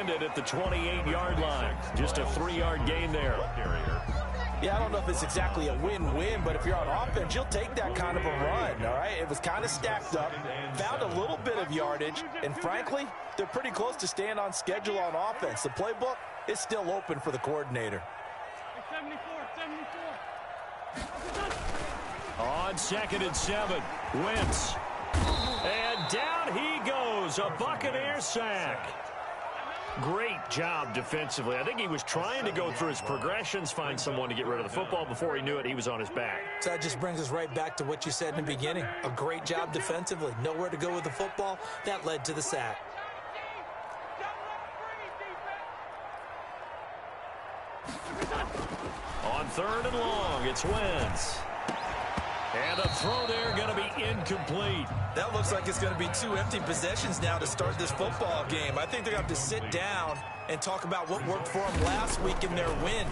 ended at the 28-yard line. Just a 3-yard gain there. Yeah, I don't know if it's exactly a win-win, but if you're on offense, you'll take that kind of a run, all right? It was kind of stacked up, found a little bit of yardage, and frankly, they're pretty close to staying on schedule on offense. The playbook is still open for the coordinator. 74. On 2nd and 7, Wentz. And down he goes, a Buccaneer sack. Great job defensively. I think he was trying to go through his progressions, find someone to get rid of the football. Before he knew it, he was on his back. So that just brings us right back to what you said in the beginning. A great job defensively. Nowhere to go with the football. That led to the sack. On 3rd and long, it's Wentz. And the throw there going to be incomplete. That looks like it's going to be 2 empty possessions now to start this football game. I think they're going to have to sit down and talk about what worked for them last week in their win.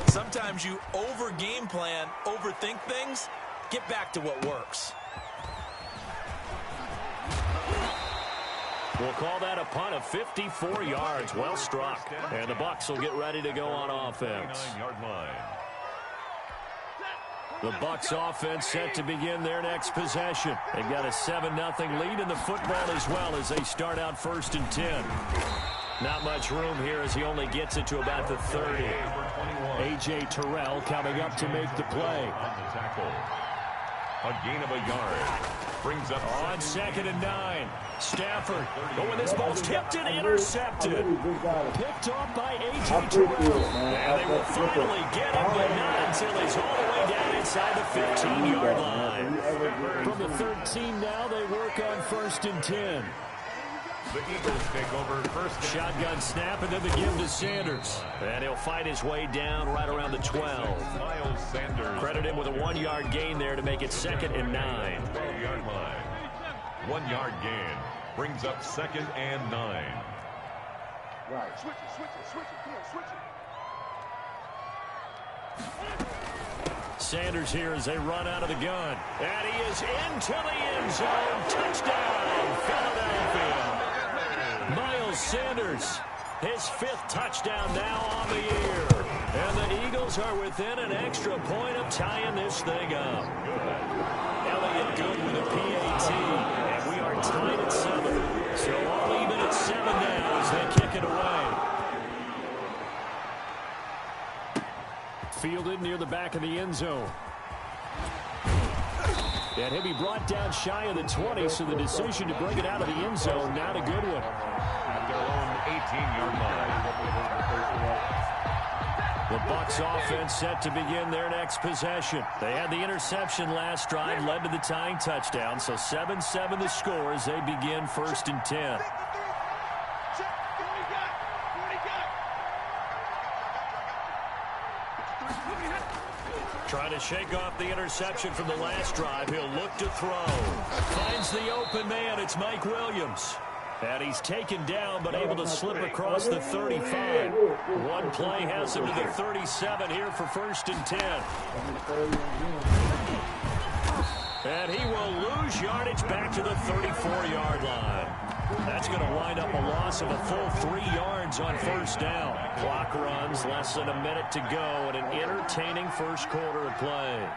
Sometimes you over-game plan, overthink things, get back to what works. We'll call that a punt of 54 yards. Well struck. And the Bucs will get ready to go on offense. The Bucs offense set to begin their next possession. They've got a 7-0 lead in the football as well as they start out 1st and 10. Not much room here as he only gets it to about the 30. A.J. Terrell coming up to make the play. A gain of a yard. Brings up on 2nd and 9. Stafford. Oh, and this ball's tipped and intercepted. Picked off by A.J. Terrell. And they will finally get him, but not until he's all the way down inside the 15-yard line. From the 13 now, they work on 1st and 10. The Eagles take over first. Shotgun snap, and then the give to Sanders. And he'll fight his way down right around the 12. Miles Sanders. Credit him with a 1-yard gain there to make it 2nd and 9. 12-yard line. 1-yard gain. Brings up 2nd and 9. Right. Switch it. Sanders here as they run out of the gun. And he is into the end zone. Touchdown, Philadelphia. Miles Sanders, his 5th touchdown now on the year. And the Eagles are within an extra point of tying this thing up. Elliott good with a PAT. And we are tied at 7. So all even at 7 now as they kick it away. Fielded near the back of the end zone. And he'll be brought down shy of the 20, so the decision to bring it out of the end zone, not a good one. At their own 18-yard line. The Bucs offense set to begin their next possession. They had the interception last drive, led to the tying touchdown, so 7-7 the score as they begin 1st and 10. Trying to shake off the interception from the last drive. He'll look to throw. Finds the open man. It's Mike Williams. And he's taken down but able to slip across the 35. One play has him to the 37 here for 1st and 10. And he will lose yardage back to the 34-yard line. That's going to wind up a loss of a full 3 yards on 1st down. Clock runs, less than a minute to go in an entertaining 1st quarter of play.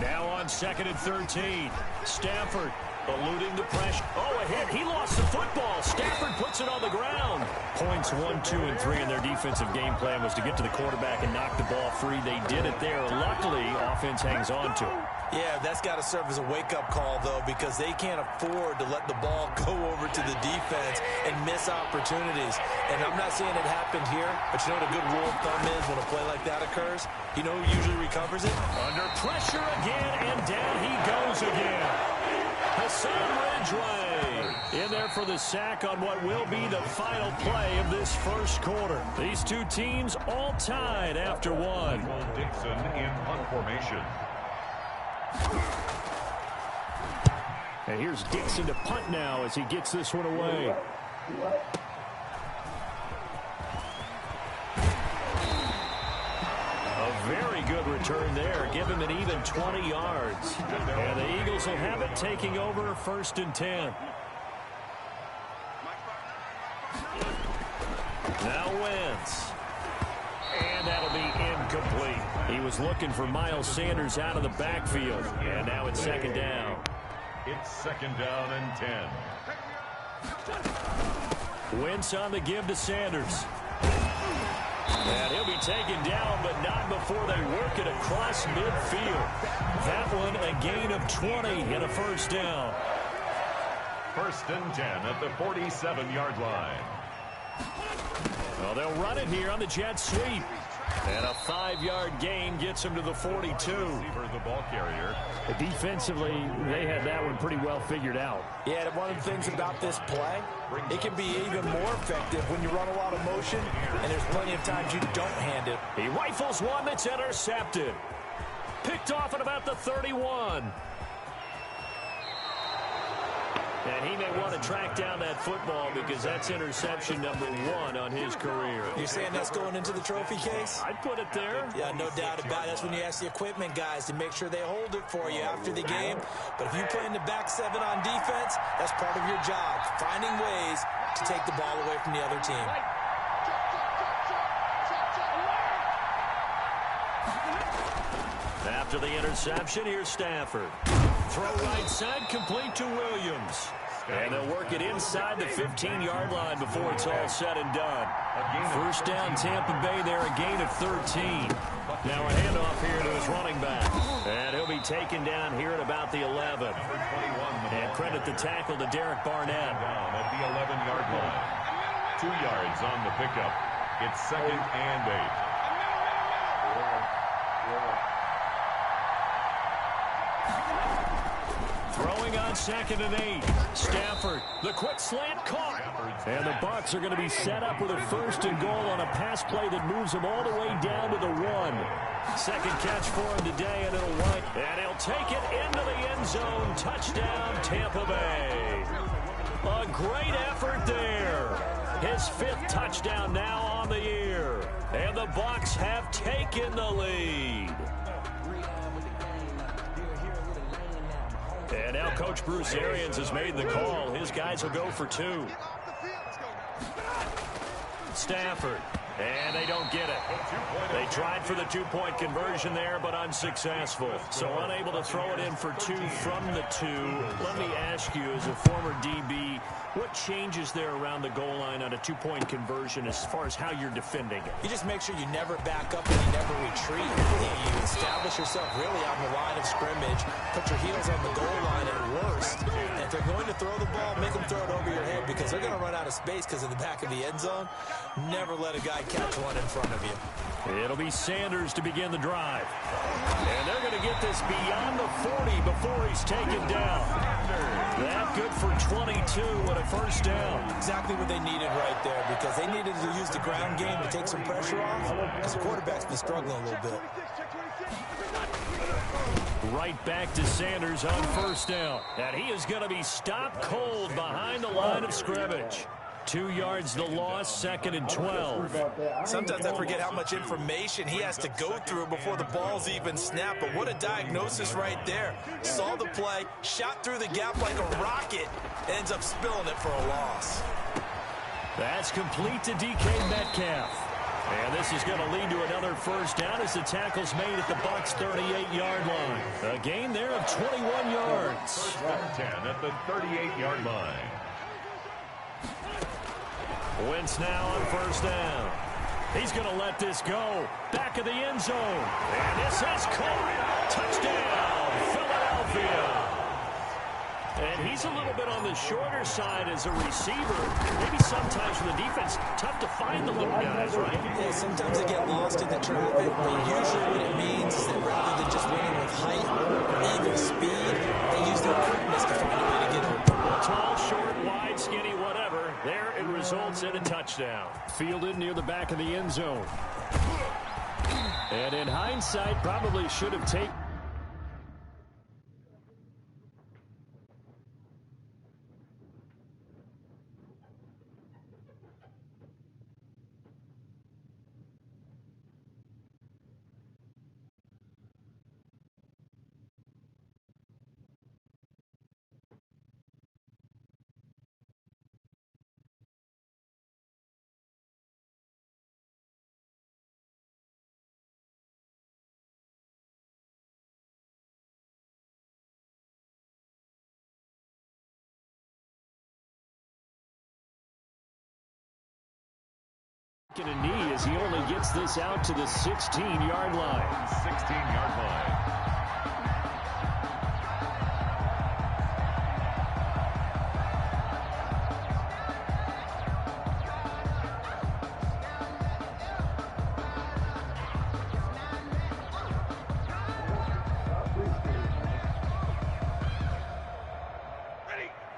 Now on 2nd and 13. Stafford eluding the pressure. Oh, a hit. He lost the football. Stafford puts it on the ground. Points 1, 2, and 3 in their defensive game plan was to get to the quarterback and knock the ball free. They did it there. Luckily, offense hangs on to it. Yeah, that's got to serve as a wake-up call, though, because they can't afford to let the ball go over to the defense and miss opportunities. And I'm not saying it happened here, but you know what a good rule of thumb is when a play like that occurs? You know who usually recovers it? Under pressure again, and down he goes again. Hassan Ridgeway in there for the sack on what will be the final play of this 1st quarter. These two teams all tied after 1. Dixon in punt formation. And here's Dixon to punt now as he gets this one away. A very good return there. Give him an even 20 yards. And the Eagles will have it, taking over 1st and 10. Now Wentz. And that'll be incomplete. He was looking for Miles Sanders out of the backfield. And now it's 2nd down. It's 2nd down and 10. Wentz on the give to Sanders. And he'll be taken down, but not before they work it across midfield. That one a gain of 20 and a 1st down. 1st and 10 at the 47-yard line. Well, they'll run it here on the jet sweep. And a 5-yard gain gets him to the 42. The ball carrier. Defensively, they had that one pretty well figured out. Yeah, and one of the things about this play, it can be even more effective when you run a lot of motion, and there's plenty of times you don't hand it. He rifles one that's intercepted. Picked off at about the 31. And he may want to track down that football because that's interception number 1 on his career. You're saying that's going into the trophy case? I'd put it there. Yeah, no doubt about it. That's when you ask the equipment guys to make sure they hold it for you after the game. But if you play in the back 7 on defense, that's part of your job, finding ways to take the ball away from the other team. After the interception, here's Stafford. Throw right side, complete to Williams. And they'll work it inside the 15-yard line before it's all said and done. 1st down, Tampa Bay there, a gain of 13. Now a handoff here to his running back. And he'll be taken down here at about the 11. And credit the tackle to Derek Barnett. Down at the 11-yard line. 2 yards on the pickup. It's 2nd and 8. Throwing on 2nd and 8. Stafford, the quick slant caught. And the Bucs are going to be set up with a 1st and goal on a pass play that moves them all the way down to the 1. 2nd catch for him today, and it'll wipe. And he'll take it into the end zone. Touchdown, Tampa Bay. A great effort there. His 5th touchdown now on the year. And the Bucs have taken the lead. And now Coach Bruce Arians has made the call. His guys will go for 2. Stafford. And they don't get it. They tried for the 2-point conversion there, but unsuccessful. So unable to throw it in for 2 from the 2. Let me ask you, as a former DB, what changes there around the goal line on a 2-point conversion as far as how you're defending it? You just make sure you never back up and you never retreat. You establish yourself really on the line of scrimmage, put your heels on the goal line at worst. And if they're going to throw the ball, make them throw it over your head because they're going to run out of space because of the back of the end zone. Never let a guy catch one in front of you. It'll be Sanders to begin the drive. And they're going to get this beyond the 40 before he's taken down. That good for 22 and a 1st down. Exactly what they needed right there because they needed to use the ground game to take some pressure off because the quarterback's been struggling a little bit. Right back to Sanders on 1st down. And he is going to be stopped cold behind the line of scrimmage. 2 yards the loss, 2nd and 12. Sometimes I forget how much information he has to go through before the ball's even snapped. But what a diagnosis right there. Saw the play, shot through the gap like a rocket, ends up spilling it for a loss. That's complete to DK Metcalf. And this is going to lead to another 1st down as the tackle's made at the Bucs' 38-yard line. A gain there of 21 yards. 1st and 10 at the 38-yard line. Wentz now on 1st down. He's going to let this go. Back of the end zone. And this is caught. Touchdown, Philadelphia. And he's a little bit on the shorter side as a receiver. Maybe sometimes for the defense, tough to find the little guys, right? Yeah, sometimes they get lost in the traffic, but usually what it means is that rather than just winning with height or even speed, they use their quickness to find a way to get open. Tall, short, wide, skinny, whatever. There it results in a touchdown. Fielded near the back of the end zone. And in hindsight, probably should have taken A knee as he only gets this out to the 16-yard line. 16-yard line.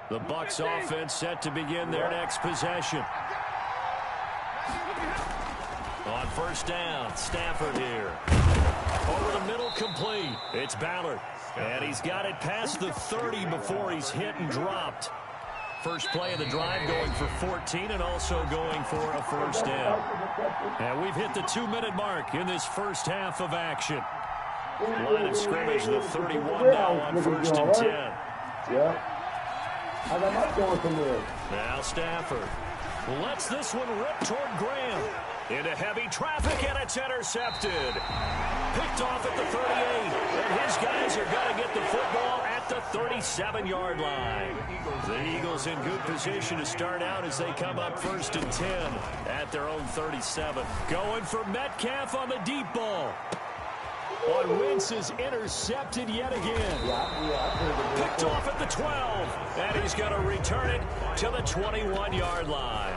The Bucs offense set to begin their next possession. On first down, Stafford here. Over the middle, complete. It's Ballard. And he's got it past the 30 before he's hit and dropped. First play of the drive going for 14 and also going for a first down. And we've hit the 2-minute mark in this first half of action. Line of scrimmage, the 31 now on first and 10. Yeah. I got my going from there. Now Stafford lets this one rip toward Graham. Into heavy traffic, and it's intercepted. Picked off at the 38, and his guys are going to get the football at the 37-yard line. The Eagles in good position to start out as they come up first and 10 at their own 37. Going for Metcalf on the deep ball. On Wentz is intercepted yet again. Picked off at the 12, and he's going to return it to the 21-yard line.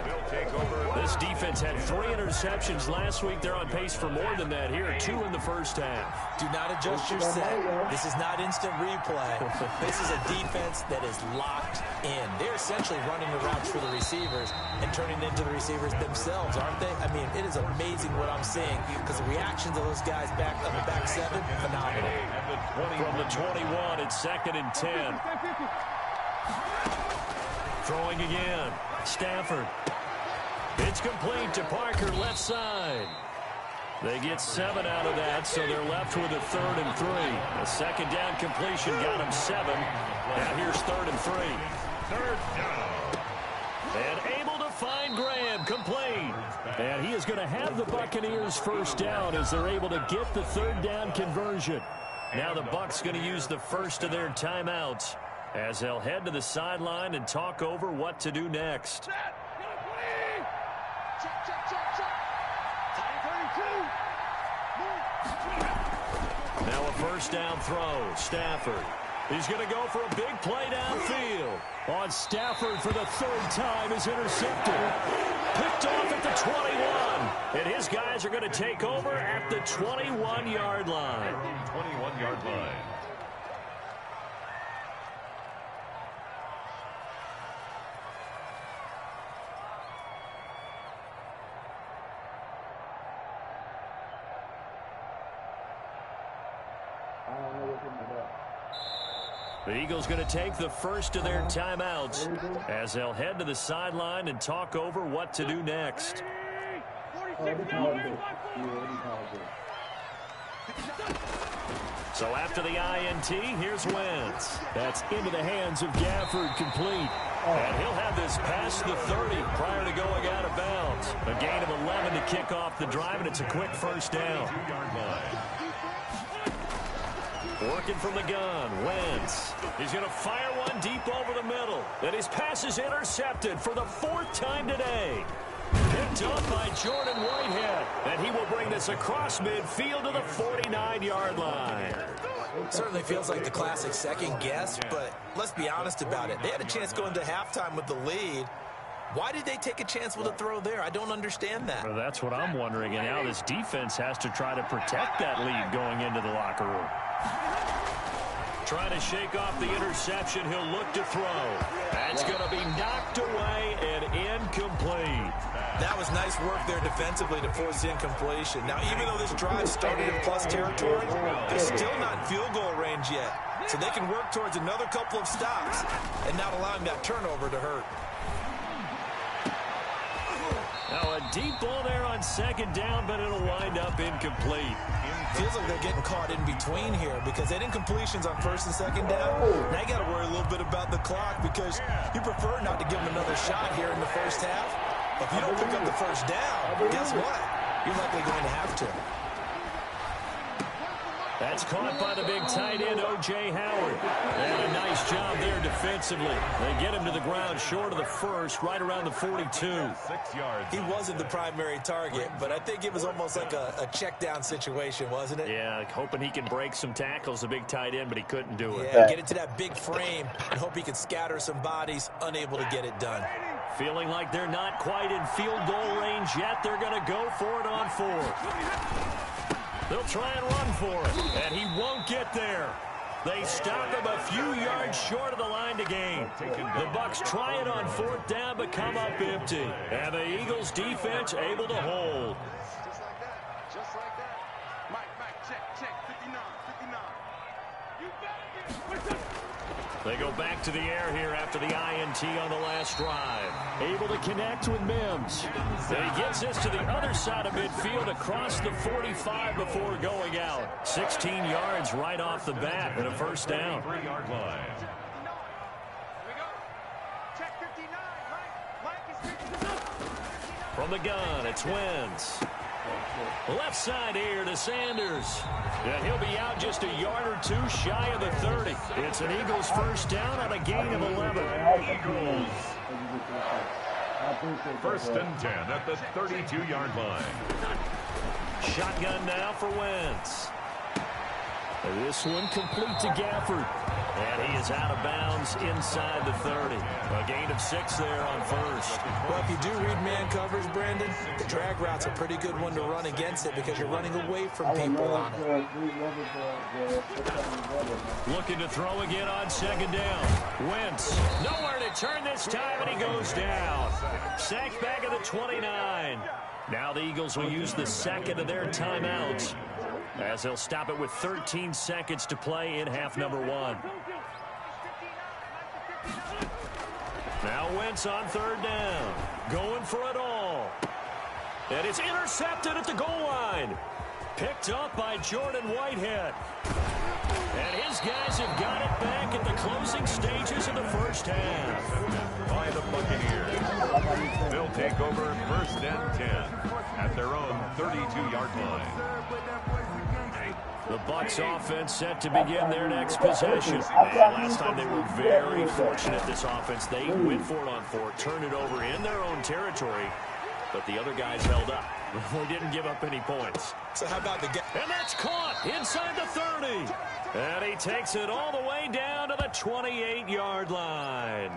This defense had 3 interceptions last week. They're on pace for more than that here. 2 in the first half. Do not adjust your set. This is not instant replay. This is a defense that is locked in. They're essentially running the routes for the receivers and turning into the receivers themselves, aren't they? I mean, it is amazing what I'm seeing because the reactions of those guys back on the back 7, phenomenal. From the 21, it's second and 10. Throwing again. Stafford. It's complete to Parker, left side. They get 7 out of that, so they're left with a 3rd and 3. A second down completion got him 7. Now here's 3rd and 3. 3rd down. And able to find Graham, complete. And he is going to have the Buccaneers first down as they're able to get the 3rd down conversion. Now the Bucs going to use the first of their timeouts as they'll head to the sideline and talk over what to do next. Now a first down throw. Stafford. He's going to go for a big play downfield. On Stafford for the 3rd time is intercepted. Picked off at the 21. And his guys are going to take over at the 21-yard line. 21-yard line. The Eagles going to take the first of their timeouts as they'll head to the sideline and talk over what to do next. So after the INT, here's Wentz. That's into the hands of Gafford, complete. And he'll have this past the 30 prior to going out of bounds. A gain of 11 to kick off the drive, and it's a quick first down. Working from the gun, Wentz. He's going to fire one deep over the middle. And his pass is intercepted for the 4th time today. Picked up by Jordan Whitehead. And he will bring this across midfield to the 49-yard line. Certainly feels like the classic second guess, but let's be honest about it. They had a chance going to halftime with the lead. Why did they take a chance with a throw there? I don't understand that. Well, that's what I'm wondering. And now this defense has to try to protect that lead going into the locker room. Trying to shake off the interception. He'll look to throw. That's going to be knocked away and incomplete. That was nice work there defensively to force the incompletion. Now, even though this drive started in plus territory, they're still not in field goal range yet. So they can work towards another couple of stops and not allowing that turnover to hurt. Now a deep ball there on second down, but it'll wind up incomplete. Feels like they're getting caught in between here because they had incompletions on first and second down. Now you got to worry a little bit about the clock because you prefer not to give them another shot here in the first half. But if you don't pick up the first down, guess what? You're likely going to have to. That's caught by the big tight end, O.J. Howard. And a nice job there defensively. They get him to the ground short of the first, right around the 42. 6 yards. He wasn't the primary target, but I think it was almost like a check down situation, wasn't it? Yeah, hoping he can break some tackles, the big tight end, but he couldn't do it. Yeah, get into that big frame and hope he can scatter some bodies, unable to get it done. Feeling like they're not quite in field goal range yet. They're going to go for it on 4th. They'll try and run for it, and he won't get there. They stop him a few yards short of the line to gain. The Bucs try it on 4th down, but come up empty. And the Eagles defense able to hold. Just like that. Just like that. Mike, check. 59. You better get. They go back to the air here after the INT on the last drive. Able to connect with Mims. And he gets this to the other side of midfield across the 45 before going out. 16 yards right off the bat and a first down. 3-yard line. Here we go. Check 59. Mike is 59. From the gun, it's Wentz. Left side here to Sanders. And he'll be out just a yard or two shy of the 30. It's an Eagles first down on a gain of 11. Eagles. First and 10 at the 32-yard line. Shotgun now for Wentz. This one complete to Gafford. And he is out of bounds inside the 30. A gain of 6 there on first. Well, if you do read man coverage, Brandon, the drag route's a pretty good one to run against it because you're running away from people on it. Looking to throw again on second down. Wentz, nowhere to turn this time, and he goes down. Sacked back at the 29. Now the Eagles will use the second of their timeouts, as they'll stop it with 13 seconds to play in half number 1. Now Wentz on third down. Going for it all. And it's intercepted at the goal line. Picked up by Jordan Whitehead. And his guys have got it back at the closing stages of the first half. By the Buccaneers. They'll take over first and 10 at their own 32-yard line. The Bucs offense set to begin their next possession. And last time they were very fortunate, this offense. They went for it on 4, turned it over in their own territory, but the other guys held up. They didn't give up any points. So how about the game? And that's caught inside the 30. And he takes it all the way down to the 28-yard line.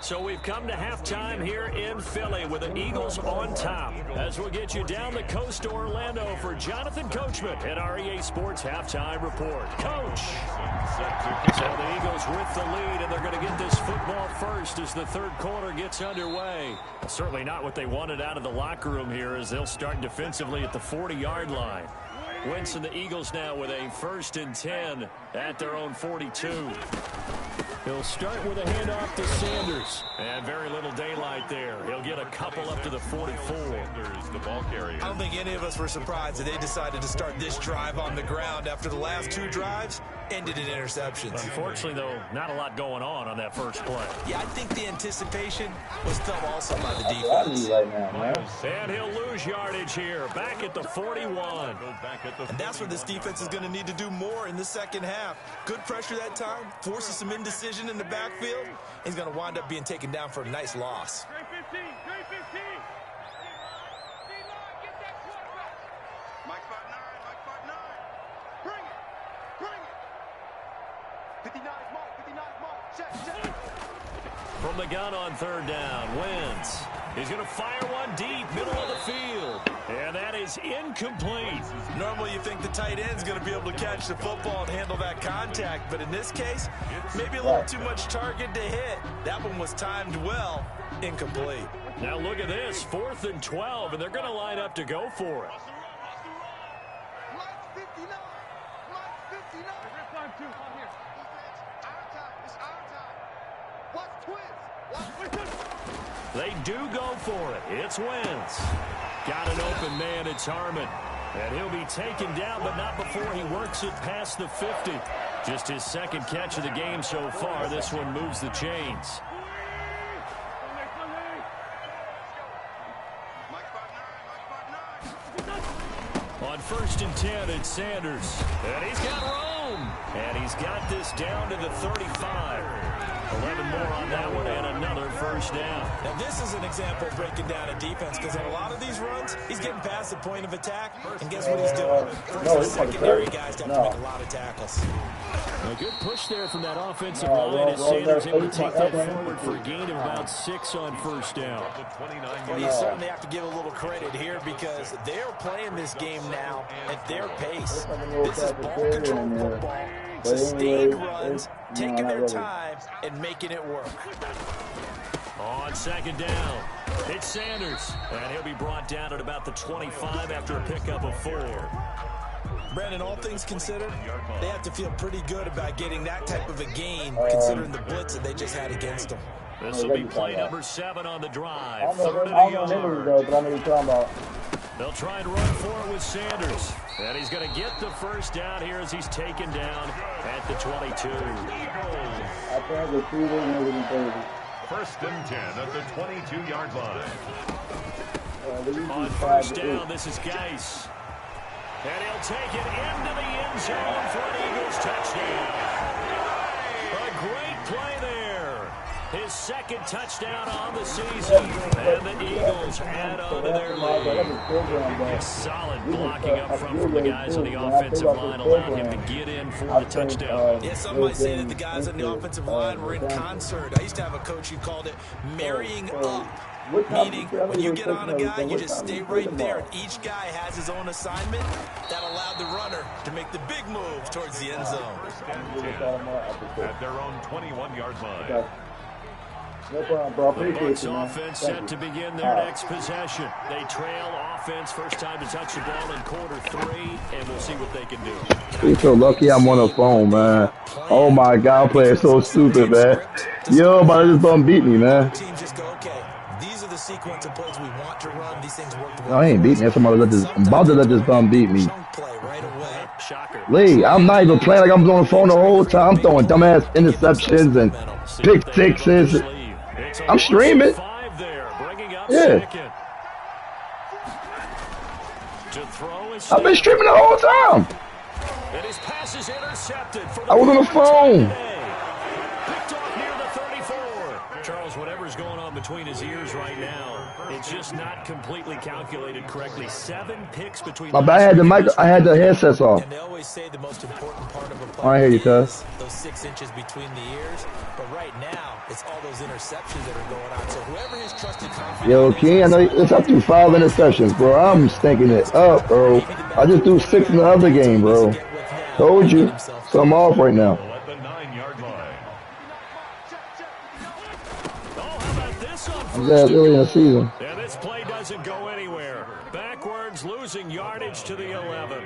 So we've come to halftime here in Philly with the Eagles on top. As we'll get you down the coast to Orlando for Jonathan Coachman at our EA Sports Halftime Report. Coach! So the Eagles with the lead, and they're going to get this football first as the third quarter gets underway. Certainly not what they wanted out of the locker room here, as they'll start defensively at the 40-yard line. Wentz and the Eagles now with a first and 10 at their own 42. He'll start with a handoff to Sanders. And very little daylight there. He'll get a couple up to the 44. Sanders, the ball carrier. I don't think any of us were surprised that they decided to start this drive on the ground after the last 2 drives ended in interceptions. Unfortunately, though, not a lot going on that first play. Yeah, I think the anticipation was felt also by the defense. And he'll lose yardage here. Back at the 41. And that's where this defense is going to need to do more in the second half. Good pressure that time, forces some indecision in the backfield. He's going to wind up being taken down for a nice loss. Grade 15. Mike 5'9. Bring it. 59 Mark. Check. From the gun on third down, Wentz. He's going to fire one deep, middle of the field. And that is incomplete. Normally you think the tight end's going to be able to catch the football and handle that contact, but in this case, maybe a little too much target to hit. That one was timed well, incomplete. Now look at this, 4th and 12, and they're going to line up to go for it. Mike 59. It's our time. Watch twins. They do go for it. It's Wentz. Got an open man. It's Harmon. And he'll be taken down, but not before he works it past the 50. Just his second catch of the game so far. This one moves the chains. On 1st and 10, it's Sanders. And he's got room. And he's got this down to the 35. 11 more on that one and another first down. Now, this is an example of breaking down a defense because on a lot of these runs, he's getting past the point of attack. And guess what he's doing? Forcing the secondary guys to have to make a lot of tackles. A good push there from that offensive line as Sanders able to take that forward for a gain of about 6 on first down. Well, you certainly have to give a little credit here because they're playing this game now at their pace. This is ball control football, sustained runs, taking their time and making it work. On 2nd down, it's Sanders, and he'll be brought down at about the 25 after a pickup of 4. Brandon, all things considered, they have to feel pretty good about getting that type of a gain considering the blitz that they just had against them. This will be play number 7 on the drive. 3rd and I a don't know yard. though, but I know what you're talking about. They'll try and run for it with Sanders. And he's going to get the first down here as he's taken down at the 22. I think the shooter and 30. 1st and 10 at the 22-yard line. On 1st down, this is Geis. And he'll take it into the end zone for an Eagles touchdown. A great play there. His 2nd touchdown on the season. And the Eagles add on to their lead. Solid blocking up front from the guys on the offensive line allowed him to get in for the touchdown. Yeah, some might say that the guys on the offensive line were in concert. I used to have a coach who called it marrying up. Meaning, when you get on a guy, you just stay right there, and each guy has his own assignment. That allowed the runner to make the big move towards the end zone. At their own 21-yard line. No problem, bro. The Appreciate Bucs you, man. offense set to begin their next possession. They trail offense, first time to touch the ball in quarter 3, and we'll see what they can do. He's so lucky I'm on the phone, man. Oh my God, I'm playing so stupid, man. Yo, but just don't beat me, man. Teams just go, okay, these are the sequence of plays we want to run. These things work. No, I ain't beating me. I'm about to let this bum beat me. Play right away. Shocker. Lee, I'm not even playing like I'm on the phone the whole time. I'm throwing dumbass interceptions and pick sixes. I'm streaming. Yeah. I've been streaming the whole time. And his pass is intercepted for I was on the phone. Picked off near the 34. Charles, whatever's going on between his ears right now, it's just not completely calculated correctly. 7 picks between. My bad. I had the headsets off. And they always say the most important part of a play I hear you, cuz. those 6 inches between the ears. But right now, it's all those interceptions that are going on. So whoever his trusted confidant Yo, King, I know it's up to 5 interceptions, bro. I'm stinking it up, bro. I just threw 6 in the other game, bro. Told you. So I'm off right now. At the 9-yard line. I'm glad early in the season. And this play doesn't go anywhere. Backwards, losing yardage to the 11.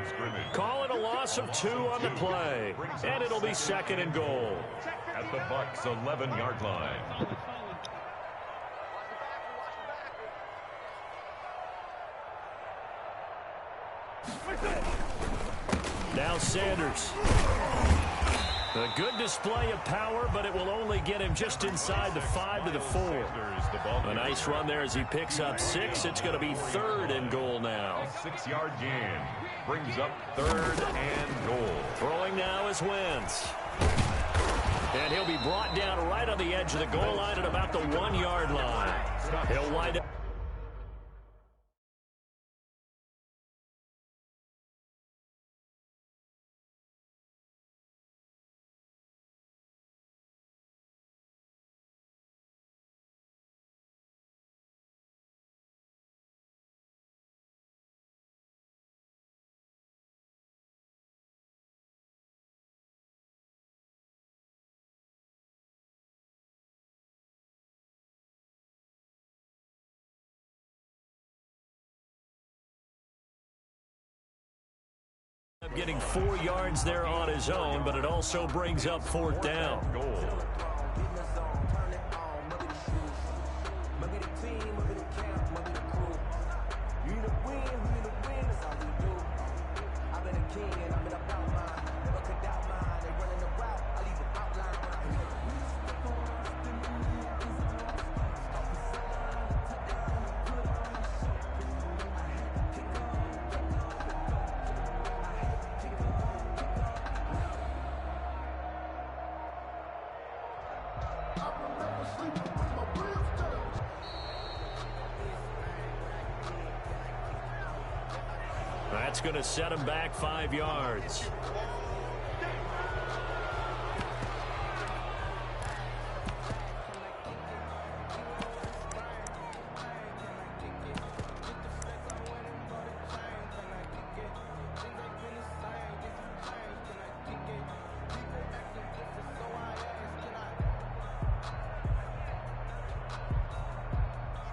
Calling a loss of 2 on the play. And it'll be 2nd and goal. At the Bucs 11-yard line. Now Sanders. A good display of power, but it will only get him just inside the 5 to the 4. A nice run there as he picks up 6. It's going to be 3rd and goal now. 6-yard gain. Brings up 3rd and goal. Throwing now is Wentz. And he'll be brought down right on the edge of the goal line at about the 1-yard line. He'll wind up. Getting 4 yards there on his own, but it also brings up 4th down. Goal. That's going to set him back 5 yards.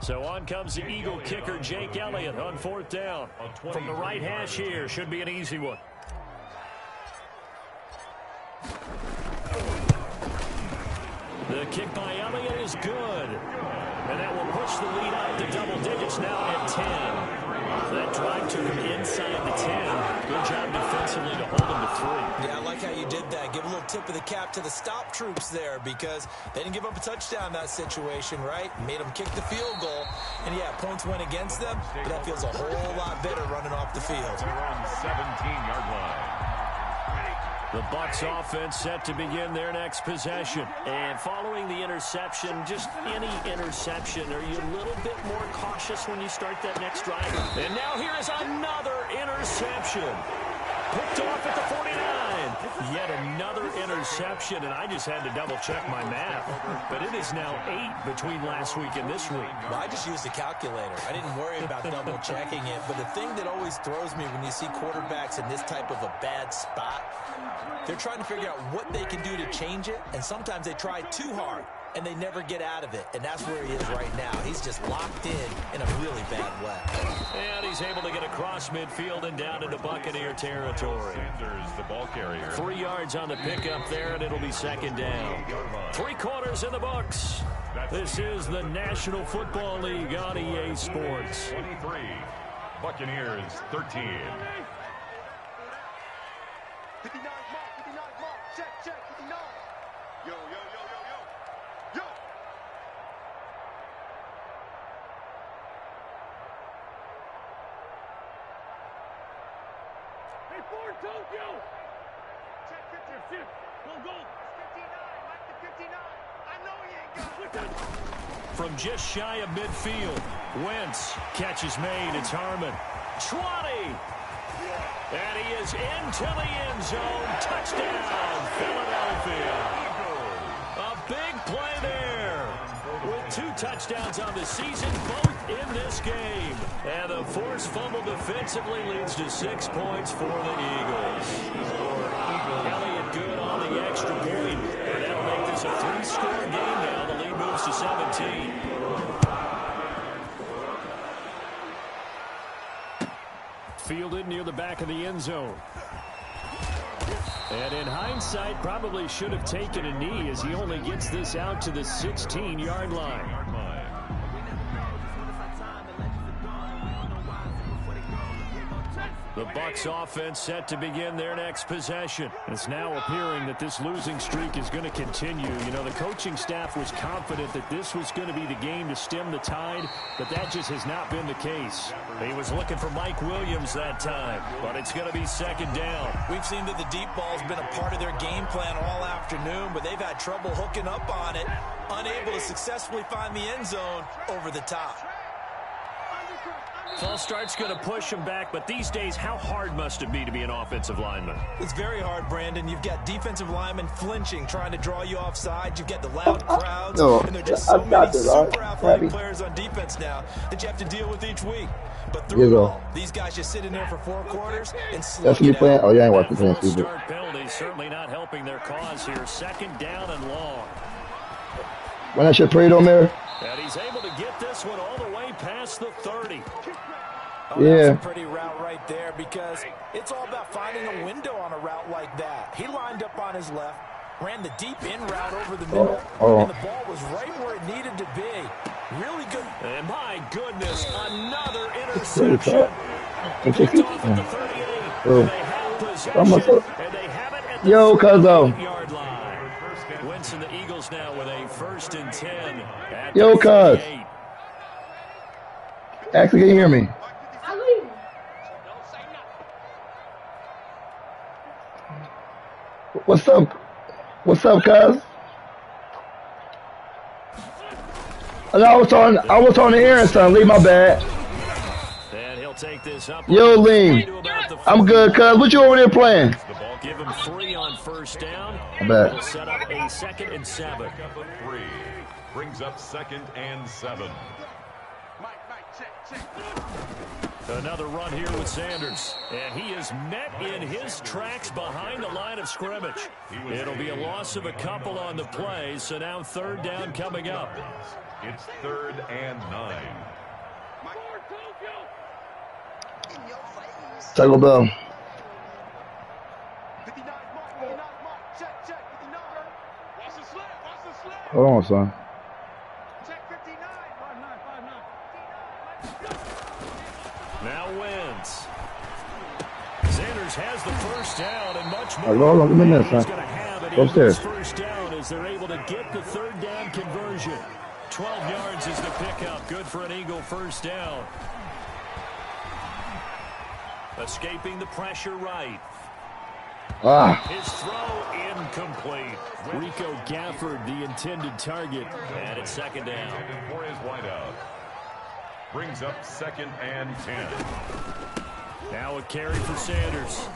So on comes the Eagle kicker, Jake Elliott, on 4th down. From the right hash here, should be an easy one. The kick by Elliott is good. And that will push the lead up to double digits now at 10. That drive took him inside the 10. Good job defensively to hold him to 3. Yeah, I like how you did that. Give a little tip of the cap to the stop troops there because they didn't give up a touchdown in that situation, right? Made them kick the field goal. And, yeah, points went against them, but that feels a whole lot better running off the field. They're on 17-yard line. The Bucs offense set to begin their next possession. And following the interception, just any interception, are you a little bit more cautious when you start that next drive? And now here is another interception. Picked off at the 49. Yet another interception, and I just had to double-check my math. But it is now 8 between last week and this week. Well, I just used a calculator. I didn't worry about double-checking it. But the thing that always throws me when you see quarterbacks in this type of a bad spot, they're trying to figure out what they can do to change it, and sometimes they try too hard, and they never get out of it. And that's where he is right now. He's just locked in a really bad way. And he's able to get across midfield and down into Buccaneer territory. Sanders, the ball carrier. 3 yards on the pickup there, and it'll be 2nd down. 3 quarters in the books. This is the National Football League on EA Sports. 23. Buccaneers, 13. 59 mark, 59 mark. Check, 59. Yo. Hey, Ford, Tokyo. Check, shift. Go. 59, Mike the 59. I know he ain't got it. From just shy of midfield, Wentz, catch is made. It's Harmon. 20. And he is into the end zone. Touchdown, Philadelphia. A big play there. With 2 touchdowns on the season, both in this game. And the forced fumble defensively leads to 6 points for the Eagles. Elliott good on the extra point. And that'll make this a 3-score game now. The lead moves to 17. Fielded near the back of the end zone. And in hindsight, probably should have taken a knee as he only gets this out to the 16-yard line. The Bucs offense set to begin their next possession. It's now appearing that this losing streak is going to continue. You know, the coaching staff was confident that this was going to be the game to stem the tide, but that just has not been the case. He was looking for Mike Williams that time, but it's going to be 2nd down. We've seen that the deep ball's been a part of their game plan all afternoon, but they've had trouble hooking up on it, unable to successfully find the end zone over the top. False start's going to push him back, but these days, how hard must it be to be an offensive lineman? It's very hard, Brandon. You've got defensive linemen flinching, trying to draw you offside. You've got the loud crowds, and there are just so many super athletic players on defense now that you have to deal with each week. But through it all, these guys just sit in there for 4 quarters and slug it out. Oh, yeah, I ain't watching that false start penalty certainly not helping their cause here. 2nd down and long. When that shit prayed on there. And he's able to get this one all the way past the 30. Oh, that's a pretty route right there because it's all about finding a window on a route like that. He lined up on his left, ran the deep in route over the middle, and the ball was right where it needed to be. Really good. And my goodness, another interception. Picked off at the 38. And they have possession, and they have it at the 38-yard line. Wentz and the Eagles now with a 1st and 10 at the 38. Actually, can you hear me? What's up? What's up, cuz? I was on the air and son. Leave my bad. And he'll take this up. Yo, Lean. I'm good, cuz. What you over there playing? Give him 3 on first down. I bet. It'll set up a 2nd and 7. 3 brings up 2nd and 7. Another run here with Sanders. And he is met in his tracks behind the line of scrimmage. It'll be a loss of a couple on the play, so now 3rd down coming up. It's 3rd and 9. Taco Bell. Hold on, son. Now wins. Sanders has the first down and much more. Hold on, give me a minute, son. He's going to have an Go upstairs. first down as they're able to get the 3rd down conversion. 12 yards is the pickup. Good for an Eagle first down. Escaping the pressure right. His throw incomplete. Rico Gafford, the intended target. And it's 2nd down. For his wideout. Brings up 2nd and 10. Now a carry for Sanders.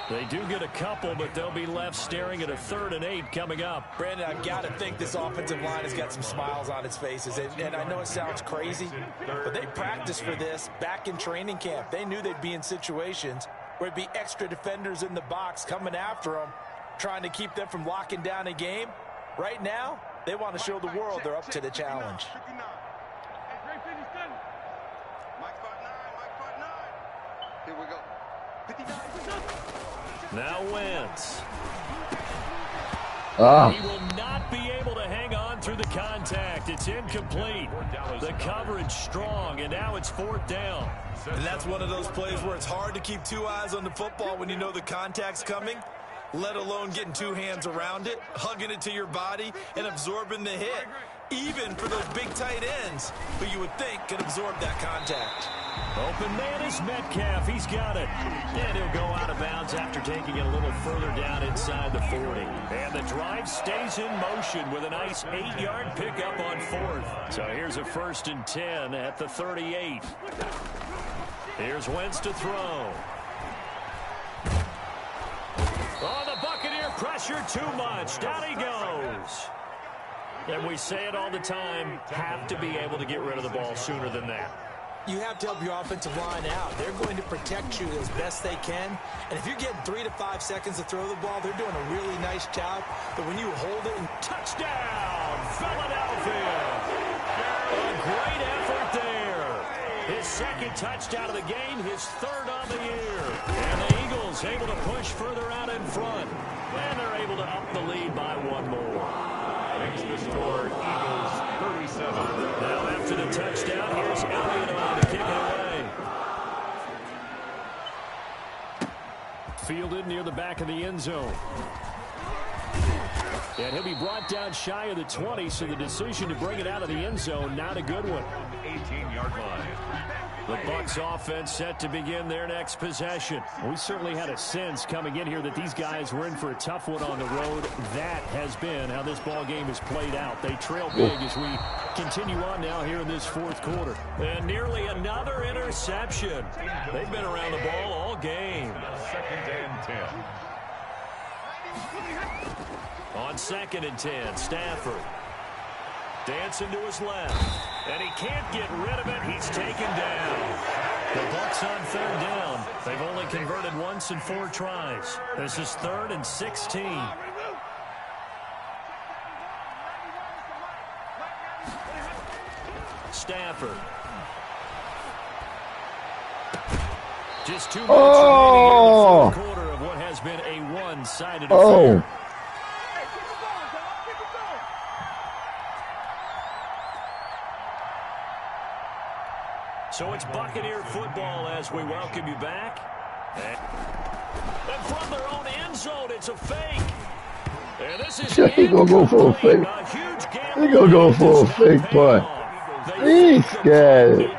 They do get a couple, but they'll be left staring at a 3rd and 8 coming up. Brandon, I've got to think this offensive line has got some smiles on its faces. And I know it sounds crazy, but they practiced for this back in training camp. They knew they'd be in situations where it'd be extra defenders in the box coming after them, trying to keep them from locking down a game. Right now, they want to show the world they're up to the challenge. Here we go. 59. Now wins. Ah. He will not be able to hang on through the contact. It's incomplete. The coverage strong, and now it's 4th down. And that's one of those plays where it's hard to keep 2 eyes on the football when you know the contact's coming, let alone getting 2 hands around it, hugging it to your body, and absorbing the hit. Even for those big tight ends, who you would think can absorb that contact. Open man is Metcalf. He's got it. And he'll go out of bounds after taking it a little further down inside the 40. And the drive stays in motion with a nice 8-yard pickup on 4th. So here's a 1st and 10 at the 38. Here's Wentz to throw. Oh, the Buccaneer pressure too much. Down he goes. And we say it all the time, have to be able to get rid of the ball sooner than that. You have to help your offensive line out. They're going to protect you as best they can. And if you're getting 3 to 5 seconds to throw the ball, they're doing a really nice job. But when you hold it and touchdown, Philadelphia. A great effort there. His 2nd touchdown of the game, his 3rd on the year. And the Eagles able to push further out in front. And they're able to up the lead by 1 more. Makes the score Eagles 37. Now after the touchdown, here's Elliott on to kick it away. Fielded near the back of the end zone. And he'll be brought down shy of the 20, so the decision to bring it out of the end zone, not a good one. 18-yard line. The Bucs offense set to begin their next possession. We certainly had a sense coming in here that these guys were in for a tough one on the road. That has been how this ball game has played out. They trail big as we continue on now here in this 4th quarter. And nearly another interception. They've been around the ball all game. 2nd and 10. On 2nd and 10, Stafford. Dancing to his left. And he can't get rid of it. He's taken down. The Bucs on 3rd down. They've only converted once in 4 tries. This is 3rd and 16. Stafford. Just 2 minutes remaining in the 4th quarter of what has been a one-sided affair. So it's Buccaneer football as we welcome you back. And from their own end zone, it's a fake. And this is He's going to go for a fake. He's going to go for a fake punt. He's scared.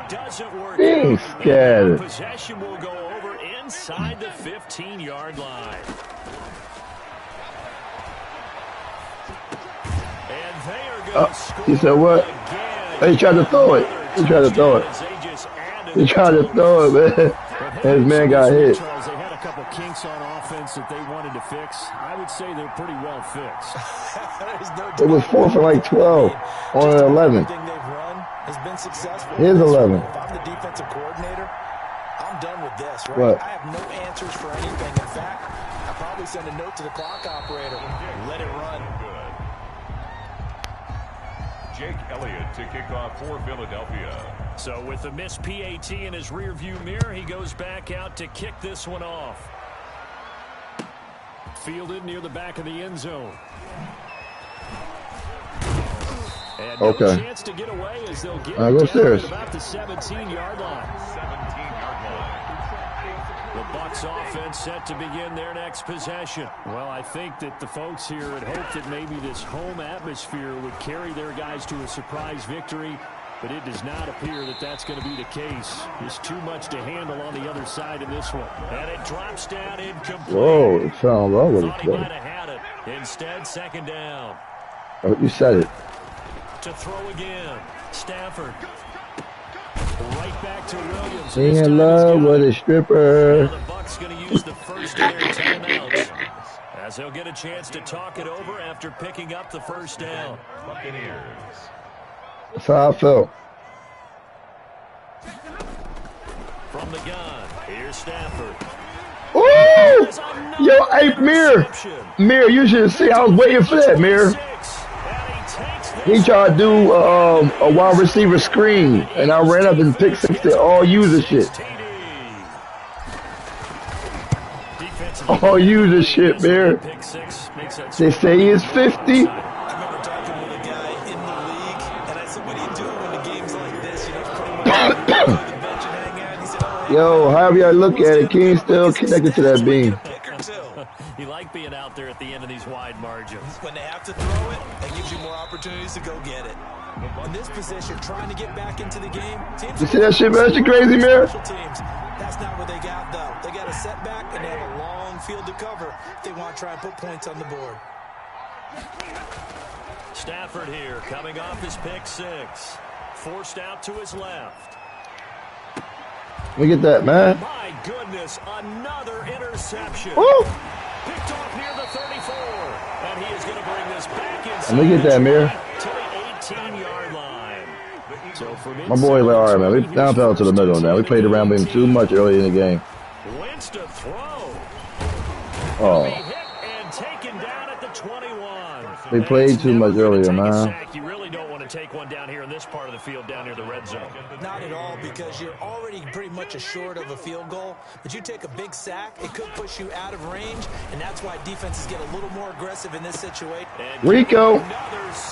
He's scared. Possession will go over inside the 15-yard line. And they are going to score. He said what? Again. He tried to throw it. He tried to throw it. They just He tried to throw it, man. And his man got hit. Charles, they had a couple kinks on offense that they wanted to fix. I would say they're pretty well fixed. It was 4 for like 12 on an 11. Everything they've run has been successful. Here's 11. If I'm the defensive coordinator, I'm done with this, right? What? I have no answers for anything. In fact, I'll probably send a note to the clock operator. Let it run. Jake Elliott to kick off for Philadelphia. So with the missed PAT in his rearview mirror, he goes back out to kick this one off. Fielded near the back of the end zone. And no chance to get away as they'll get go upstairs. About the 17-yard line. 17-yard line. The Bucs offense set to begin their next possession. Well, I think that the folks here had hoped that maybe this home atmosphere would carry their guys to a surprise victory, but it does not appear that that's going to be the case. There's too much to handle on the other side in this one. And it drops down incomplete. Whoa, it fell all over the Thought he might place. have had it. Instead, second down. Oh, you said it. To throw again. Stafford. Right back to Williams. He in love with a stripper. Now the Bucs going to use the first of their timeouts, as they'll get a chance to talk it over after picking up the first down. Buccaneers. That's how I felt. From the gun, here's Stafford. Ooh! Yo, hey, Mir, you should see. I was waiting for that, Mir. He tried to do a wide receiver screen, and I ran up and picked 6 to all user shit. All user shit, Mir. They say he is 50. I remember talking with a guy in the league, and I said, what do you do when the game's like this? You know, pretty much go to the bench and hang out. And he said, oh, yeah. Yo, however y'all look at it, King still connected to that beam. You like being out there at the end of these wide margins. When they have to throw it, that gives you more opportunities to go get it. In this position, trying to get back into the game. You see that shit, man? That shit crazy, man. That's not what they got, though. They got a setback, and they have a long field to cover if they want to try and put points on the board. Stafford here, coming off his pick 6. Forced out to his left. Let me get that, man. My goodness, another interception. Woo! Picked off near the 34. And he is going to bring this back inside. Let me get that, Mir. To the 18-yard line. So My boy, like, all right, man. We down fell to the middle now. We played around with him too much early in the game. Wentz to throw. Oh. And taken down at the 21. We played too much earlier, man. You really don't want to take one down here in this part of the field, down near the red zone. Not at all, because you're already pretty much assured of a field goal. But you take a big sack, it could push you out of range, and that's why defenses get a little more aggressive in this situation. Rico.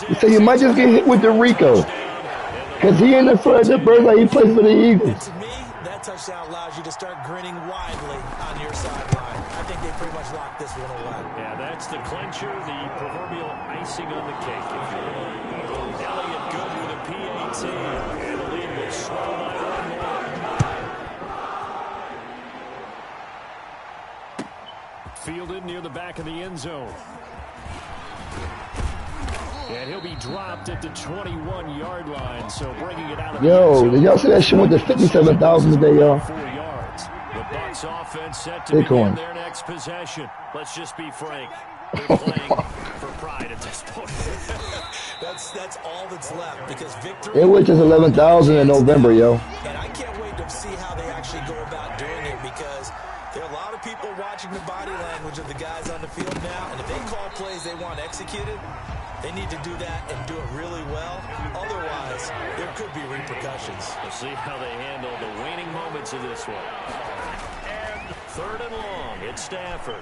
You say you might just get hit with the Rico. Because he in the front of the bird like he plays for the Eagles. And to me, that touchdown allows you to start grinning widely on your sideline. I think they pretty much locked this one away. Yeah, that's the clincher, the proverbial icing on the cake, if you will. Elliott good with a PAT, and the lead will swell by one more. Fielded near the back of the end zone. And he'll be dropped at the 21-yard line, so bringing it out of the end zone. Did y'all see that shit went to 57,000 today, y'all? 4 yards. The Bucs offense set to Bitcoin. begin their next possession. Let's just be frank. They're playing for pride at this point. That's all that's left, because victory. It was just 11,000 in November, yo. And I can't wait to see how they actually go about doing it, because there are a lot of people watching the body language of the guys on the field now, and if they call plays they want executed, they need to do that and do it really well. Otherwise, there could be repercussions. We'll see how they handle the waning moments of this one. And 3rd and long, it's Stafford.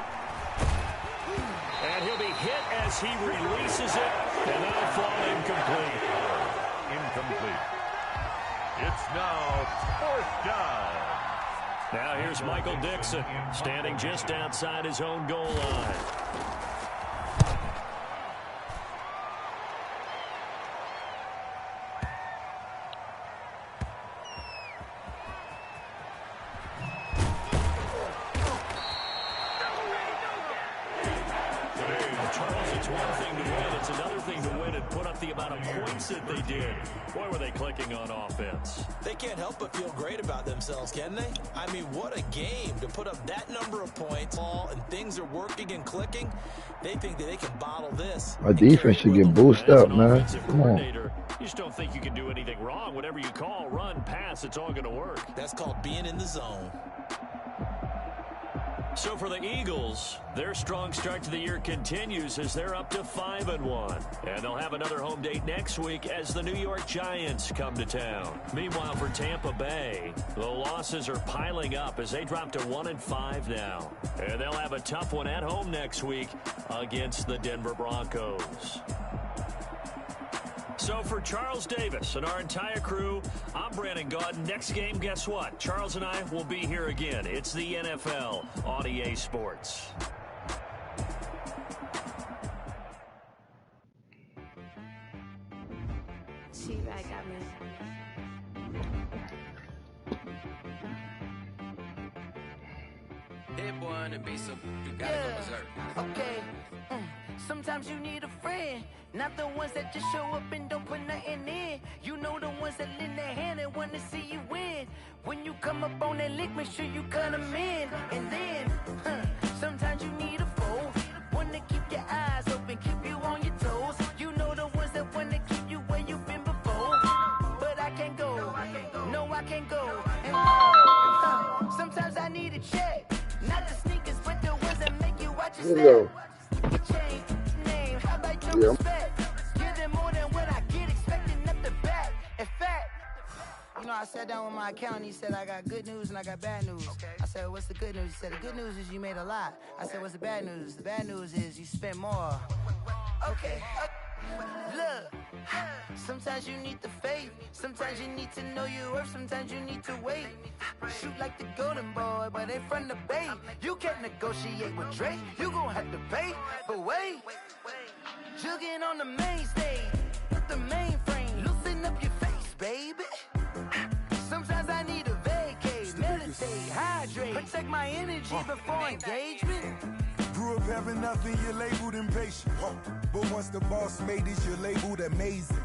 And he'll be hit as he releases it, and that'll fall incomplete. Incomplete. It's now 4th down. Now here's Michael Dixon, standing just outside his own goal line. It's one thing to win. It's another thing to win and put up the amount of points that they did. Boy, were they clicking on offense. They can't help but feel great about themselves, can they? I mean, what a game to put up that number of points, and things are working and clicking. They think that they can bottle this. Our defense should get boosted up, man. Come on. You just don't think you can do anything wrong. Whatever you call, run, pass, it's all going to work. That's called being in the zone. So for the Eagles, their strong start to the year continues as they're up to 5-1. And they'll have another home date next week as the New York Giants come to town. Meanwhile, for Tampa Bay, the losses are piling up as they drop to 1-5 now. And they'll have a tough one at home next week against the Denver Broncos. So for Charles Davis and our entire crew, I'm Brandon Gaudin. Next game, guess what? Charles and I will be here again. It's the NFL on EA Sports. Okay. Sometimes you need a friend, not the ones that just show up and don't put nothing in. You know the ones that lend their hand and want to see you win. When you come up on that lick, make sure you cut them in. And then, sometimes you need a foe, one to keep your eyes open, keep you on your toes. You know the ones that want to keep you where you've been before. But I can't go, no I can't go. And sometimes I need a check, not the sneakers, but the ones that make you watch your step. Yeah. Give them more than what I get, expecting up the back. In fact, you know, I sat down with my accountant. He said, I got good news and I got bad news. Okay. I said, what's the good news? He said, the good news is you made a lot. I said, what's the bad news? The bad news is you spent more. Okay. Look, sometimes you need the faith. Sometimes you need to know your worth. Sometimes you need to wait. Shoot like the golden boy, but they from the bay. You can't negotiate with Drake. You gon' have to pay. But wait. Jugging on the main stage, with the mainframe, loosen up your face, baby. Sometimes I need a vacate, meditate, hydrate, protect my energy before engagement. Grew up having nothing, you're labeled impatient. But once the boss made it, you're labeled amazing.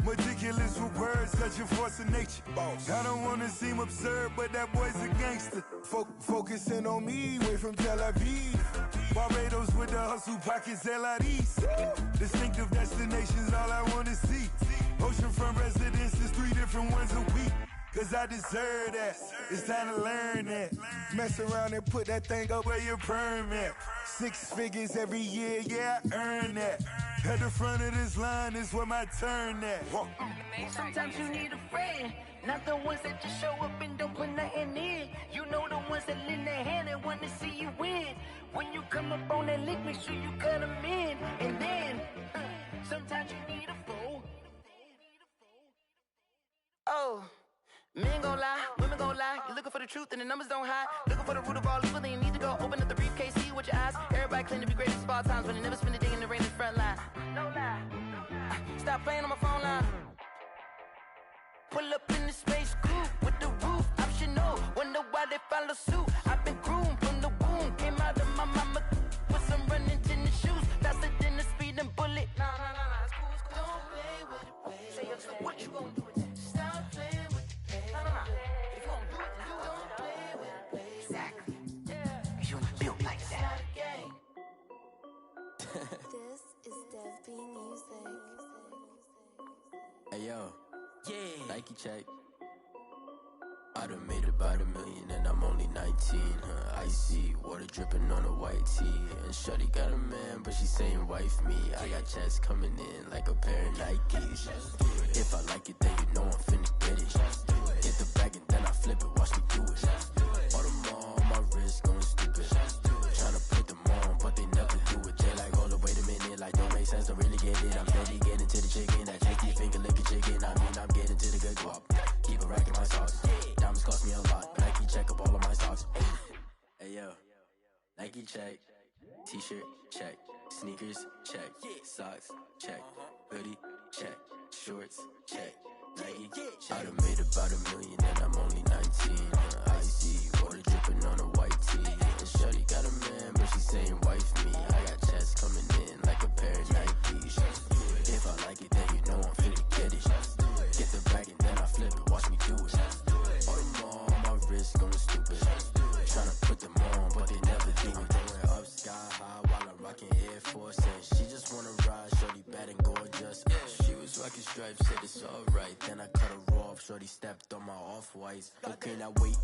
Meticulous with words, such a force of nature. I don't want to seem absurd, but that boy's a gangster. Focusing on me, way from Tel Aviv. Barbados with the hustle pockets, LIDs. Distinctive destinations, all I want to see. Oceanfront residences, 3 different ones a week. Cause I deserve that, it's time to learn that. Mess around and put that thing up where your permit. 6 figures every year, yeah, I earn that. At the front of this line is where my turn at. Sometimes you need a friend, not the ones that just show up and don't put nothing in. You know the ones that lend their hand and want to see you win. When you come up on that lick, make sure you cut them in. And then, sometimes you need a foe. Oh. Men gon' lie, women gon' lie. You're looking for the truth and the numbers don't hide. Looking for the root of all evil, then you need to go open up the briefcase, see with your eyes. Everybody claim to be greatest of all times, but they never spend a day in the rain in the front line. No lie. Stop playing on my phone line. Pull up in the space coupe with the roof optional. Wonder why they follow suit. I've been groomed from the womb. Came out of my mama with some running tennis shoes. Faster than the speeding bullet. Nah, it's cool, it's cool. Don't play with it, baby. Say so what you gonna do with that? Stop playing with it. If you don't do it, then don't play with it, baby. Exactly. Yeah. You built like that. This is Dev B Music. Hey yo, yeah. Nike check. I done made about $1 million and I'm only 19. Icy water dripping on a white tee. And shorty got a man, but she saying wife me. I got checks coming in like a pair of Nikes. If I like it, then you know I'm finna get it. Get the bag and then I flip it, watch me do it. All them on my wrist going stupid. Tryna put them on, but they never do it. They like, hold up, wait a minute, like don't make sense, don't really get it. I'm steady getting to the chicken, that cheeky finger licking chicken. I mean, I'm getting to the good guap. Keep a rack in my socks. Diamonds cost me a lot. Nike check up all of my socks. Hey yo, Nike check. T-shirt check. Sneakers check. Socks check. Hoodie check. Shorts check. Nike I done made about $1 million and I'm only 19. Icy water dripping on a white tee. And shorty got a man, but she saying wife me. I got checks coming in like a pair of shorty stepped on my off-whites. Okay, now wait.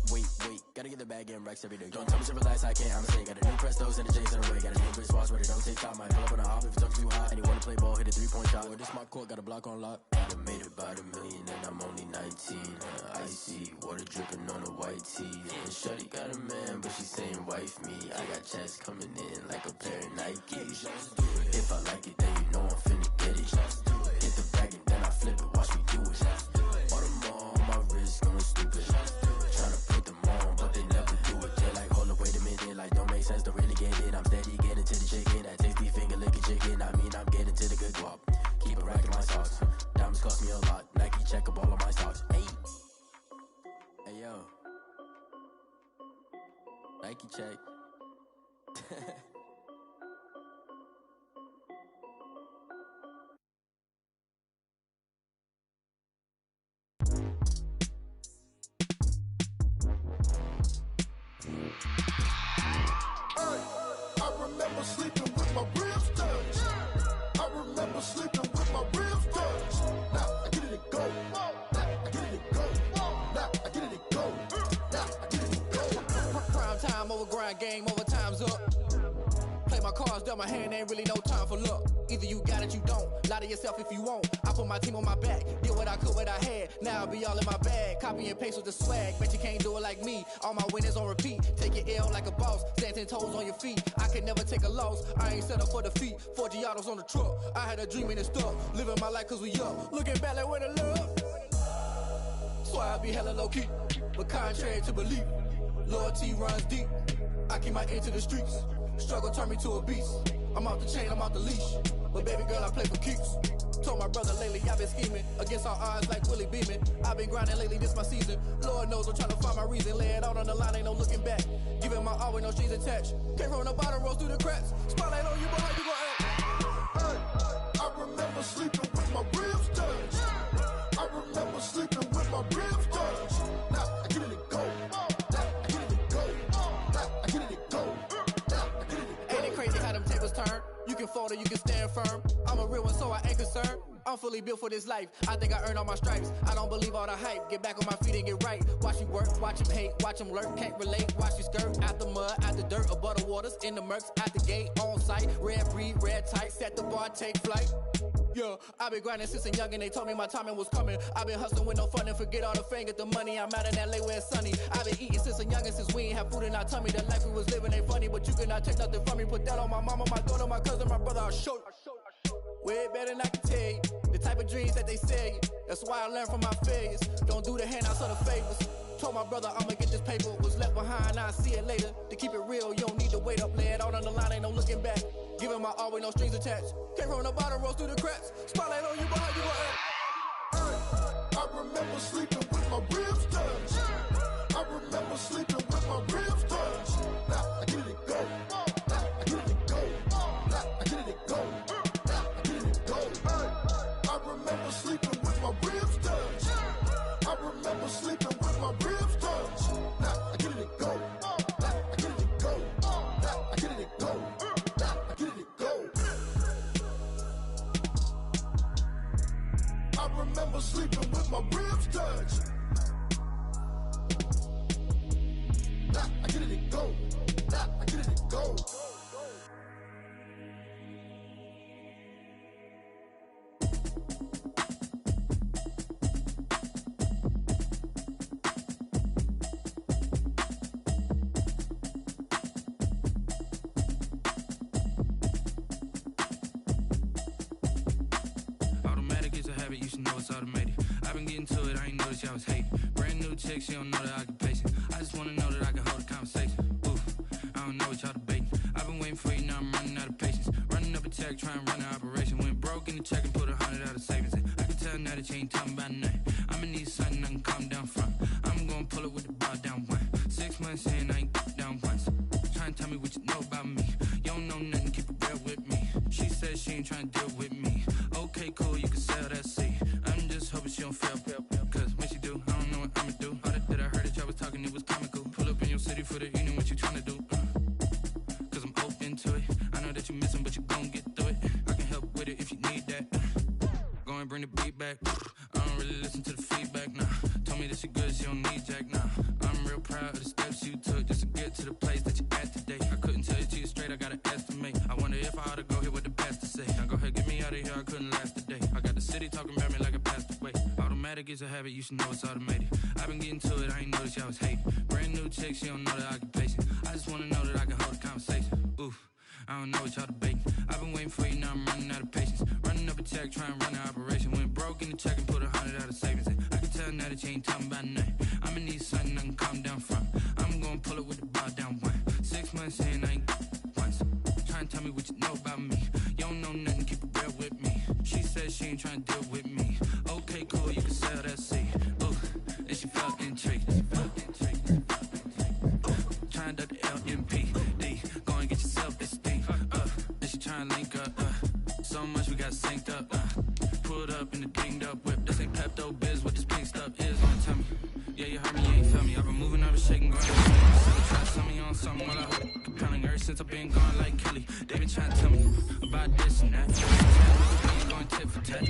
Gotta get the bag and racks every day. Don't tell me to relax, I can't, I'm saying. Got a new Prestos and a J's in a way. Got a new Chris Watch, but it don't take time. I pull up on a hop if it's talking too hot. And you wanna play ball, hit a 3-point shot. Or this my court, got a block on lock. I done made it by the million and I'm only 19. Icy, water dripping on a white tee. And shorty got a man, but she saying wife me. I got checks coming in like a pair of Nikes. If I like it, then you know I'm finna get it. Hit the bag and then I flip it, watch me do it. All them on my wrist going stupid. Tryna put them on, but they never do it. They're like, hold up, wait a minute, like don't make sense, don't really get it. I'm steady getting to the chicken, that tasty finger licking chicken. I mean, I'm getting to the good guap. Keep it racking my socks. Diamonds cost me a lot. Nike check up all of my stocks. Hey yo, Nike check. I remember sleeping with my ribs touched. I remember sleeping with my ribs touched. Now I get it and go. Now I get it and go. Now I get it and go. Now I get it and go. Prime time over grind game, overtime's up. Play my cards, dealt my hand, ain't really no time for luck. Either you got it, you don't. Lie to yourself if you won't. I put my team on my back, did what I could, what I had. Now I'll be all in my bag. Copy and paste with the swag. Bet you can't do it like me. All my winners on repeat. Take your L like a boss. Stand 10 toes on your feet. I can never take a loss. I ain't set up for defeat. 4 Giottos on the truck. I had a dream and it stuck. Living my life cause we up. Looking back like where the love. So I be hella low key. But contrary to belief, loyalty runs deep. I keep my ear to the streets. Struggle turned me to a beast. I'm off the chain, I'm off the leash. But baby girl, I play for keeps. Told my brother lately, I've been scheming. Against all odds like Willie Beeman. I've been grinding lately, this my season. Lord knows I'm trying to find my reason. Lay it out on the line, ain't no looking back. Giving my all with no strings attached. Came from the bottom, rose through the cracks. Spotlight on you, boy, how you gon' act? Hey, I remember sleeping with my ribs touched. I remember sleeping with my ribs touched. Now I get it and go. Now I get it and go. Now I get it and go. Now I get it and go. Ain't it crazy how them tables turn? You can fold or you can stand firm. I'm a real one, so I ain't concerned. I'm fully built for this life. I think I earned all my stripes. I don't believe all the hype. Get back on my feet and get right. Watch you work, watch him hate, watch him lurk. Can't relate, watch you skirt. Out the mud, out the dirt, above the waters, in the murks, out the gate, on site. Red breed, red tight, set the bar, take flight. Yeah, I been grinding since a young and they told me my timing was coming. I been hustling with no fun and forget all the fame, get the money. I'm out in LA where it's sunny. I been eating since a young and since we ain't have food in our tummy. The life we was living ain't funny, but you cannot take nothing from me. Put that on my mama, my daughter, my cousin, my brother, I'll show you. Way better than I can tell you. The type of dreams that they sell you. That's why I learned from my failures. Don't do the handouts or the favors. Told my brother I'ma get this paper. Was left behind, I'll see it later. To keep it real, you don't need to wait up. Lay it out on the line, ain't no looking back. Giving my all with no strings attached. Came from the bottom, rose through the cracks. Spotlight on you, boy, how you gon' act? I remember sleeping with my ribs touched. I remember sleeping with my ribs touched. Now I get it and go. Now I get it and go. Now I get it and go. Now I get it and go. I remember sleeping with my ribs touched. I remember sleeping with my ribs touched. Now I get it and go. Now I get it and go. Now I get it and go. Now I get it and go. I remember sleeping with my ribs touched. Now I get it and go. Now I get it and go. Automatic is a habit, you should know it's automated. I've been getting to it, I ain't noticed y'all was hating. Brand new chick, she don't know the occupation. I just wanna know that I can hold a conversation. Oof, I don't know what y'all debating. I've been waiting for you, now I'm running out of patience. Running up a check, trying to run an operation. Went broke in the check and put 100 out of savings in. I can tell now that you ain't talking about nothing. I'ma need something I can calm down from. I'm gonna pull it with the bar down one. 6 months in, I ain't down once. Trying to tell me what you know about me. You don't know nothing, keep it real with me. She said she ain't trying to deal with me. Okay, cool, you can sell that seat. I'm just hoping she don't fail. Cause when she do, I don't know what I'ma do. All that I heard that y'all was talking, it was comical. Pull up in your city for the evening, what you trying to do? Cause I'm open to it. I know that you missing, but you gon' get through it. I can help with it if you need that. Go and bring the beat back. I don't really listen to the feedback, nah. to the place that you at today. I couldn't tell you to you straight, I gotta estimate. I wonder if I ought to go here with the best to say. Now go ahead, get me out of here, I couldn't last a day. I got the city talking about me like I passed away. Automatic is a habit, you should know it's automated. I've been getting to it, I ain't noticed y'all was hating. Brand new chick, she don't know the occupation. I just wanna know that I can hold a conversation. Oof, I don't know what y'all debating. I've been waiting for you, now I'm running out of patience. Running up a check, trying to run an operation. Went broke in the check and put 100 out of savings in. I can tell now that you ain't talking about nothing. I'ma need something I can calm down from. I'm gonna pull it with the bar down one. 6 months in, I ain't once. Trying to tell me what you know about me. You don't know nothing, keep it real with me. She said she ain't trying to deal with me. Okay, cool, you can sell that seed. Ooh, and she felt intrigued. Trying to duck the LMPD. Go and get yourself this thing. And she trying to link up. So much we got synced up. Pulled up in the dinged up whip. This ain't Pepto Biz, what this pink stuff is. Gonna tell me. Yeah, you heard me, you ain't felt me. I've been moving, I've been shaking, going. Try to sell me on something while I hope. Compelling ever since I've been gone like Kelly. They been trying to tell me about this and that. Going tit for tat.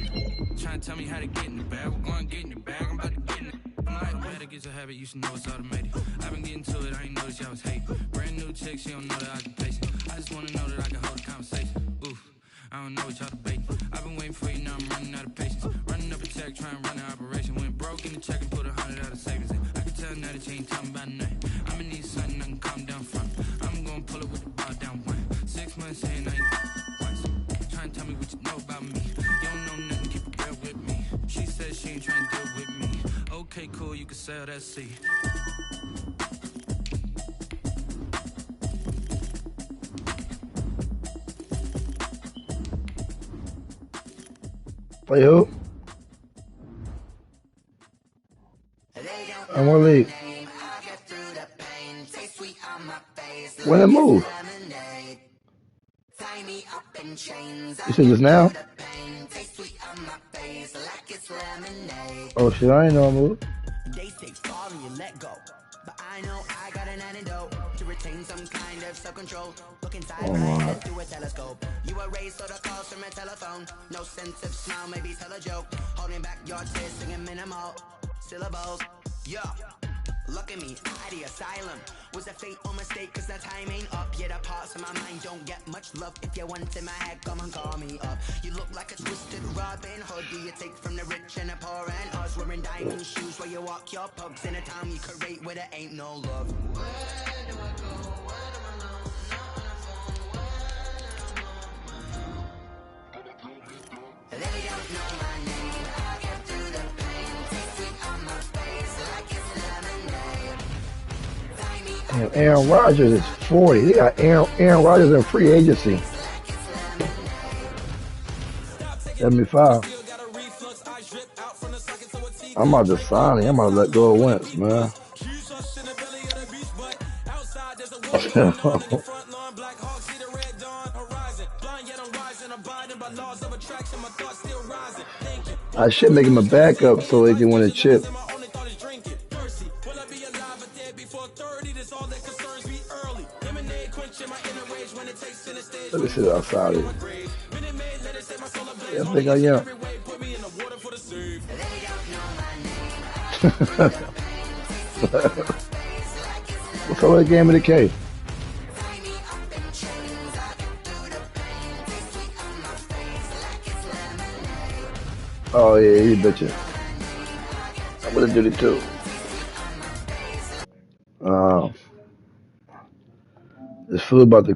Trying to tell me how to get in the bag. We're going to get in the bag. I'm about to get in it. Automatic is a habit, you should know it's automated. I've been getting to it, I ain't noticed y'all was hating. Brand new chick, she don't know the occupation. I just wanna know that I can hold a conversation. Oof, I don't know what y'all debating. I've been waiting for you, now I'm running out of patience. Running up a check, trying to run an operation. Went broke in the check and put 100 out of savings in. I can tell now that you ain't talking about nothing. I'ma need something I can calm down from. I'm gonna pull it with the bar down one. 6 months in, I ain't once. Trying to tell me what you know about me. You don't know nothing, keep it real with me. She said she ain't trying to deal with me. Okay, cool, you can sell that seed. Play who? I'm gonna leave. When it move? You said just now? Oh shit, I ain't know I moved. They say fall and you let go. But I know I got an antidote to retain some kind of self-control. Look inside my head through a telescope. You erase all the calls from a telephone. No sense of smile, maybe tell a joke. Holding back your tears, singing minimal syllables. Yeah. Look at me, at the asylum. Was a fate or mistake, cause the time ain't up. Yet the parts of my mind don't get much love. If you want in my head, come and call me up. You look like a twisted Robin Hood. Do you take from the rich and the poor and us? Wearing diamond shoes where you walk your pugs in a town you create where there ain't no love. Where do I go? Where am I alone? Not on the phone, when I'm on my mind. They don't know my name. I get through the pain. Taste sweet on my face like it's lemonade. And Aaron Rodgers is 40. They got Aaron Rodgers in free agency. 75. I'm about to sign him. I'm about to let go of Wentz, man. I should make him a backup so he can win a chip. Let me sit outside here. Yeah, I think I am. What's all that game of the cave? Oh yeah, you betcha. I'm gonna do it too. This food about to